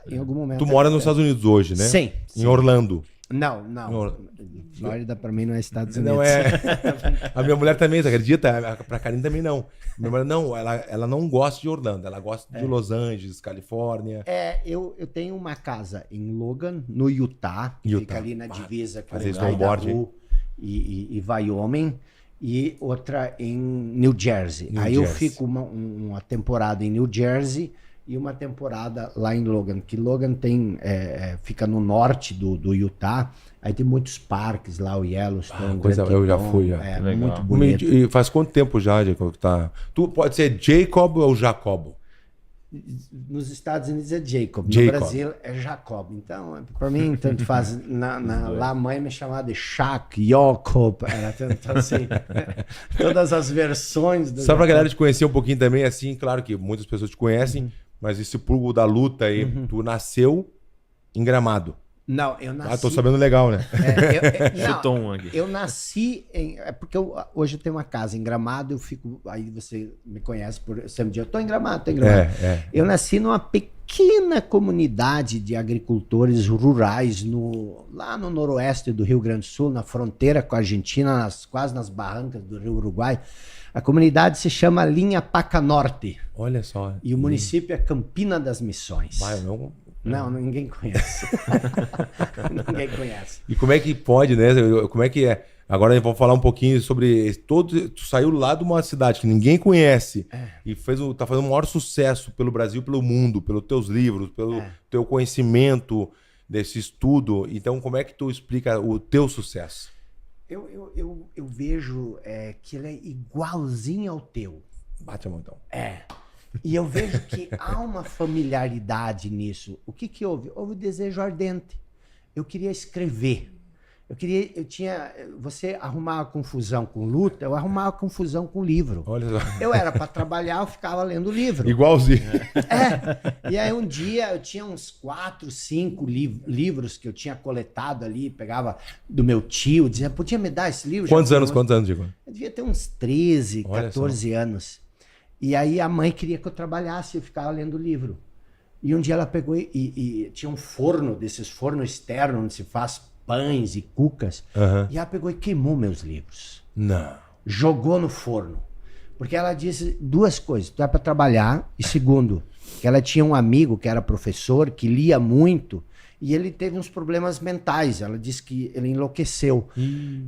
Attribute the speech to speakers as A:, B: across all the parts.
A: em algum momento.
B: Tu mora nos Estados Unidos hoje, né?
A: Sim.
B: Em Orlando.
A: Não. Flórida pra mim não é Estados Unidos.
B: Não é. A minha mulher também, você acredita? Pra Karine também não. Minha mulher não, ela não gosta de Orlando, ela gosta de Los Angeles, Califórnia.
A: Eu tenho uma casa em Logan, no Utah. Fica ali na divisa com Idaho e Wyoming. E outra em New Jersey. Eu fico uma temporada em New Jersey e uma temporada lá em Logan. Que Logan fica no norte do Utah. Aí tem muitos parques lá, o Yellowstone.
B: Eu já fui. Já.
A: É muito bonito.
B: E faz quanto tempo já, Jacob, que tá? Tu pode ser Jacob ou Jacobo?
A: Nos Estados Unidos é Jacob. No Brasil é Jacob. Então, para mim, tanto faz. Lá a mãe me chamava de Shaq, Jacob. Era tanto assim. Todas as versões.
B: Só pra galera te conhecer um pouquinho também, assim, claro que muitas pessoas te conhecem, mas esse pulo da luta aí, tu nasceu em Gramado.
A: Não, eu nasci...
B: tô sabendo legal, né?
A: Eu nasci em... porque hoje eu tenho uma casa em Gramado, eu fico... Aí você me conhece por... Sempre dia, eu tô em Gramado. Eu nasci numa pequena comunidade de agricultores rurais lá no noroeste do Rio Grande do Sul, na fronteira com a Argentina, quase nas barrancas do Rio Uruguai. A comunidade se chama Linha Paca Norte.
B: Olha só.
A: E o município é Campina das Missões. Não, ninguém conhece. Ninguém conhece.
B: E como é que pode, né? Como é que é? Agora vamos falar um pouquinho sobre tu saiu lá de uma cidade que ninguém conhece e tá fazendo o maior sucesso pelo Brasil, pelo mundo, pelos teus livros, pelo teu conhecimento desse estudo. Então, como é que tu explica o teu sucesso?
A: Eu vejo que ele é igualzinho ao teu.
B: Bate a mão, então.
A: E eu vejo que há uma familiaridade nisso. O que houve? Houve um desejo ardente. Eu queria escrever. Você arrumava confusão com luta, eu arrumava confusão com livro.
B: Olha só.
A: Eu era para trabalhar, eu ficava lendo livro.
B: Igualzinho.
A: E aí um dia eu tinha uns 4, 5 livros que eu tinha coletado ali, pegava do meu tio, dizia, podia me dar esse livro?
B: Quantos anos, Diego?
A: Eu devia ter uns 13, 14 anos. E aí a mãe queria que eu trabalhasse, eu ficava lendo o livro. E um dia ela pegou e tinha um forno, desses fornos externos, onde se faz pães e cucas. E ela pegou e queimou meus livros.
B: Não.
A: Jogou no forno. Porque ela disse 2 coisas. Tu é para trabalhar. E segundo, que ela tinha um amigo que era professor, que lia muito. E ele teve uns problemas mentais. Ela disse que ele enlouqueceu.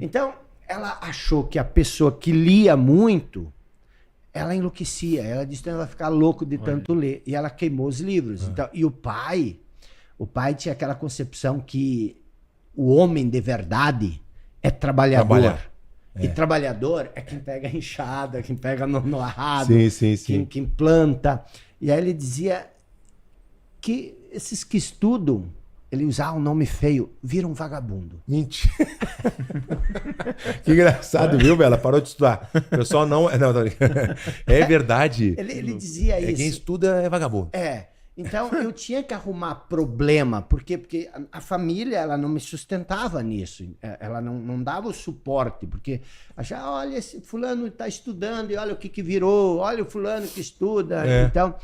A: Então, ela achou que a pessoa que lia muito... Ela enlouquecia, ela disse que ela ia ficar louco de tanto ler. E ela queimou os livros. Então, e o pai tinha aquela concepção que o homem de verdade é trabalhador. E trabalhador é quem pega a enxada, quem pega no arado, quem planta. E aí ele dizia que esses que estudam, ele usava um nome feio, viram vagabundo.
B: Mentira. Que engraçado, viu, Bela? Parou de estudar. O pessoal não... É verdade.
A: Ele dizia isso.
B: Quem estuda é vagabundo.
A: Então, eu tinha que arrumar problema. Por quê? Porque a família ela não me sustentava nisso. Ela não dava o suporte. Porque achava, olha, esse fulano está estudando e olha o que virou. Olha o fulano que estuda. Então...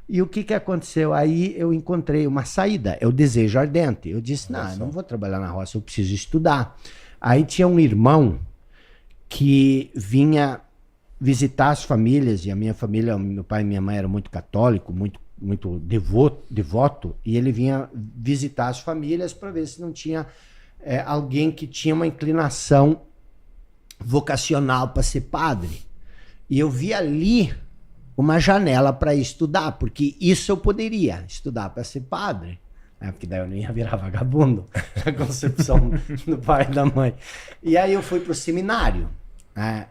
A: E o que aconteceu? Aí eu encontrei uma saída, é o desejo ardente. Eu disse, eu não vou trabalhar na roça, eu preciso estudar. Aí tinha um irmão que vinha visitar as famílias, e a minha família, meu pai e minha mãe eram muito católicos, muito devoto, e ele vinha visitar as famílias para ver se não tinha alguém que tinha uma inclinação vocacional para ser padre. E eu vi ali uma janela para estudar, porque isso eu poderia estudar para ser padre, porque daí eu não ia virar vagabundo, a concepção do pai e da mãe. E aí eu fui para o seminário.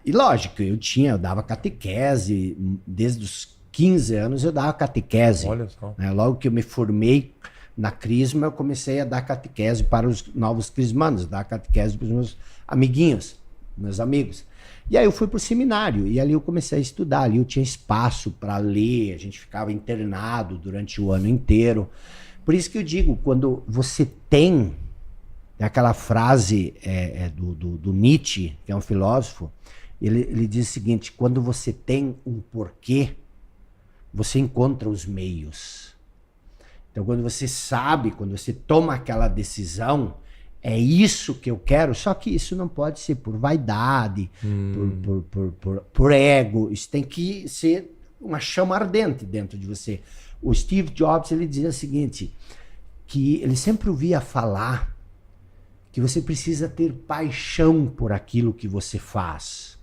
A: E lógico, eu dava catequese, desde os 15 anos eu dava catequese.
B: Olha só.
A: Logo que eu me formei na Crisma, eu comecei a dar catequese para os novos crismanos, dar catequese para os meus amiguinhos, meus amigos. E aí eu fui para o seminário, e ali eu comecei a estudar, ali eu tinha espaço para ler, a gente ficava internado durante o ano inteiro. Por isso que eu digo, quando você tem aquela frase do Nietzsche, que é um filósofo, ele diz o seguinte, quando você tem um porquê, você encontra os meios. Então, quando você sabe, quando você toma aquela decisão, é isso que eu quero, só que isso não pode ser por vaidade, por ego, isso tem que ser uma chama ardente dentro de você. O Steve Jobs, ele dizia o seguinte, que ele sempre ouvia falar que você precisa ter paixão por aquilo que você faz.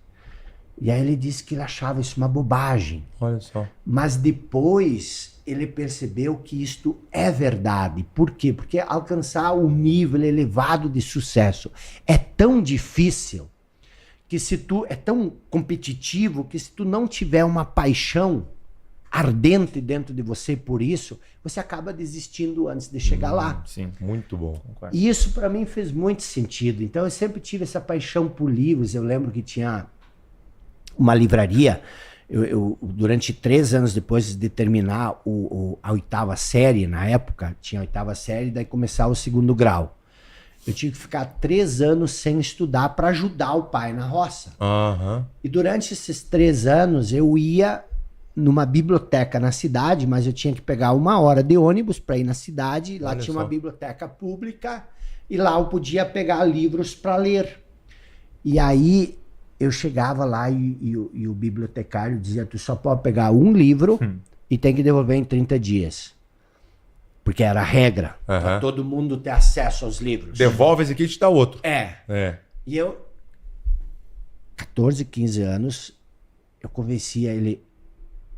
A: E aí ele disse que ele achava isso uma bobagem.
B: Olha só.
A: Mas depois ele percebeu que isto é verdade. Por quê? Porque alcançar um nível elevado de sucesso é tão difícil, que se tu é tão competitivo, que se tu não tiver uma paixão ardente dentro de você por isso, você acaba desistindo antes de chegar lá.
C: Sim.
B: Muito bom.
C: Concordo.
A: E isso para mim fez muito sentido. Então eu sempre tive essa paixão por livros. Eu lembro que tinha uma livraria, eu durante 3 anos depois de terminar a 8ª série, na época, tinha a 8ª série, daí começar o 2º grau. Eu tive que ficar 3 anos sem estudar para ajudar o pai na roça.
B: Aham.
A: E durante esses 3 anos eu ia numa biblioteca na cidade, mas eu tinha que pegar 1 hora de ônibus para ir na cidade. Lá
B: Olha
A: tinha
B: só.
A: uma biblioteca pública e lá eu podia pegar livros para ler. E aí eu chegava lá e o bibliotecário dizia, tu só pode pegar um livro e tem que devolver em 30 dias. Porque era a regra, para todo mundo ter acesso aos livros.
B: Devolve esse aqui e te dá outro.
A: É. E eu, 14, 15 anos, eu convencia ele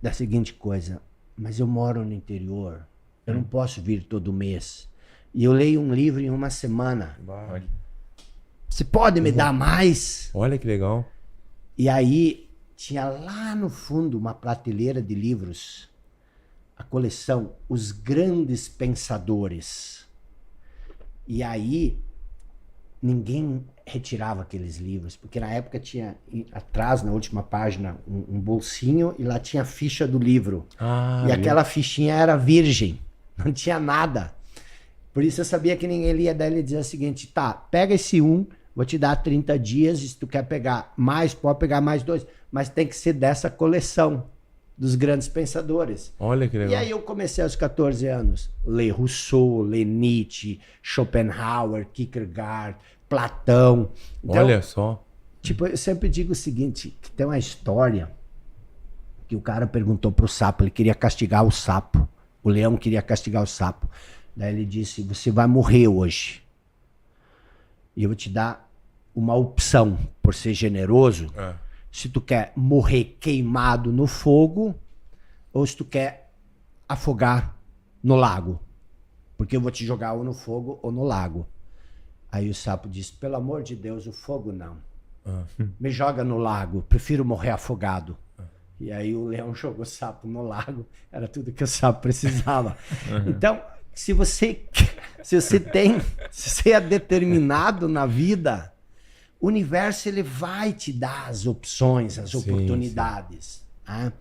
A: da seguinte coisa, mas eu moro no interior, eu não posso vir todo mês. E eu leio um livro em uma semana.
C: Olha.
A: Você pode me dar mais?
B: Olha que legal.
A: E aí tinha lá no fundo uma prateleira de livros, a coleção Os Grandes Pensadores. E aí ninguém retirava aqueles livros, porque na época tinha atrás, na última página, um bolsinho e lá tinha a ficha do livro.
B: Ah,
A: E aquela fichinha era virgem, não tinha nada. Por isso eu sabia que ninguém lia. Daí ele dizia o seguinte, tá, pega esse vou te dar 30 dias, se tu quer pegar mais, pode pegar mais 2, mas tem que ser dessa coleção dos grandes pensadores.
B: Olha que legal.
A: E aí eu comecei aos 14 anos, ler Rousseau, ler Nietzsche, Schopenhauer, Kierkegaard, Platão. Então,
B: Olha só.
A: tipo, eu sempre digo o seguinte, que tem uma história que o cara perguntou pro sapo, ele queria castigar o sapo, o leão queria castigar o sapo. Daí ele disse, você vai morrer hoje. E eu vou te dar uma opção, por ser generoso, se tu quer morrer queimado no fogo ou se tu quer afogar no lago. Porque eu vou te jogar ou no fogo ou no lago. Aí o sapo disse, pelo amor de Deus, o fogo não. Me joga no lago, prefiro morrer afogado. E aí o leão jogou o sapo no lago, era tudo que o sapo precisava. Então, se você é determinado na vida, o universo ele vai te dar as opções, as oportunidades. Né?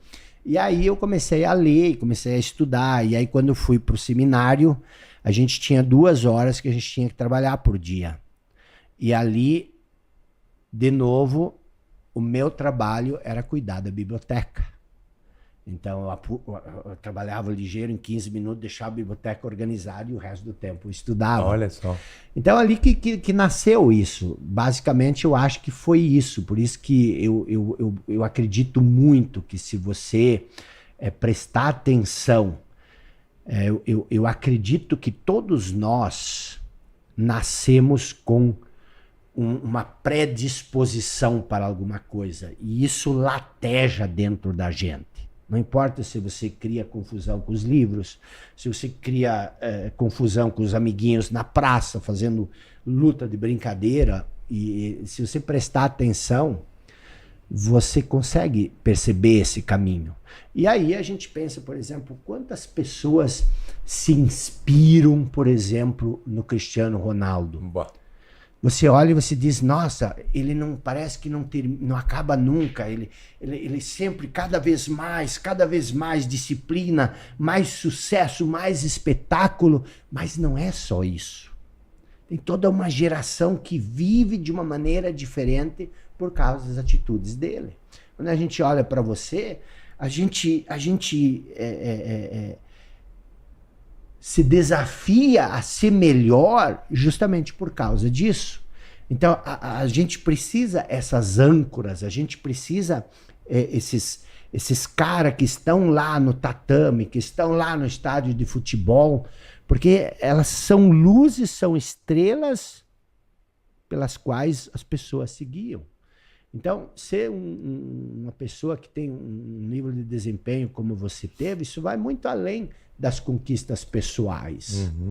A: E aí eu comecei a ler, comecei a estudar. E aí quando eu fui para o seminário, a gente tinha 2 horas que a gente tinha que trabalhar por dia. E ali, de novo, o meu trabalho era cuidar da biblioteca. Então eu trabalhava ligeiro, em 15 minutos, deixava a biblioteca organizada e o resto do tempo eu estudava.
B: Olha só.
A: Então ali que nasceu isso. Basicamente eu acho que foi isso. Por isso que eu acredito muito que se você prestar atenção, eu acredito que todos nós nascemos com uma predisposição para alguma coisa. E isso lateja dentro da gente. Não importa se você cria confusão com os livros, se você cria confusão com os amiguinhos na praça, fazendo luta de brincadeira, e se você prestar atenção, você consegue perceber esse caminho. E aí a gente pensa, por exemplo, quantas pessoas se inspiram, por exemplo, no Cristiano Ronaldo. Você olha e você diz, nossa, ele não parece que não acaba nunca, ele sempre cada vez mais disciplina, mais sucesso, mais espetáculo, mas não é só isso. Tem toda uma geração que vive de uma maneira diferente por causa das atitudes dele. Quando a gente olha para você, a gente se desafia a ser melhor justamente por causa disso. Então, a gente precisa essas âncoras, a gente precisa esses caras que estão lá no tatame, que estão lá no estádio de futebol, porque elas são luzes, são estrelas pelas quais as pessoas seguiam. Então, ser uma pessoa que tem um nível de desempenho como você teve, isso vai muito além das conquistas pessoais.